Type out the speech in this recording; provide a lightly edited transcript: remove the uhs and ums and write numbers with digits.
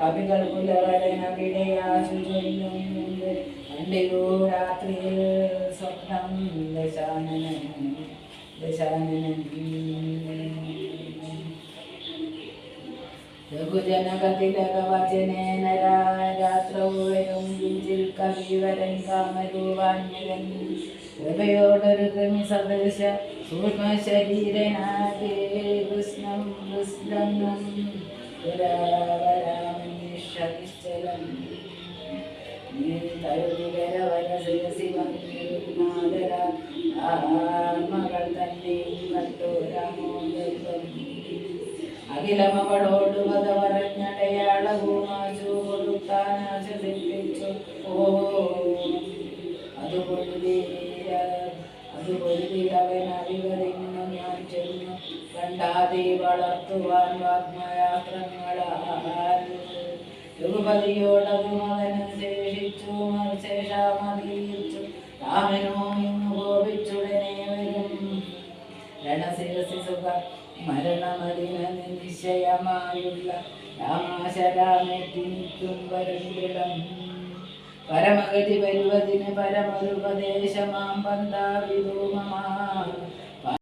കവികൾ പുലവരനവിടെയാശു ചൊല്ലുന്നുണ്ട് പണ്ടിയോ രാത്രിയിൽ സ്വപ്നം ദശാനനൻ ദശാനനൻ രഘുജനകതിലകവചനേന രാത്രവും കിഞ്ചിൽ കവിവരൻ കാമരൂപാന്യകൻ കൃപയോടൊരു കൃമി സദൃശ സൂക്ഷ്മ ശരീരനാകെ കൃഷ്ണം കൃഷ്ണം പുരാവരാമനിശ്ചലം ആത്മകൾ തന്നെ കണ്ടു രാമോദരം അഖിലമവളോട് കഥ പറഞ്ഞടയാളവും ആശു കൊടുക്കാൻ ആശ്വസിപ്പിച്ചു ഓ അതുകൊണ്ടിലവൻ അറിവറിഞ്ഞു ഞാൻ ചെന്നു കണ്ടാതെ വളർത്തുവാൻ വാഗ്മയാത്രങ്ങളാൽ രഘുപതിയോടതും അവന് ശേഷിച്ചു ശേഷമറിയിച്ചു രാമനോ ഇങ്ങു കോപിച്ചുടനെ വരും രണശിരസി സുഖ മരണമതിന് നിശ്ചയമായുള്ള രാമാശരാമേറ്റിനിക്കും വരുന്നിടം പരമഗതി വരുവതിന് പരമരുപദേശമാം പന്താവിധൂമമാ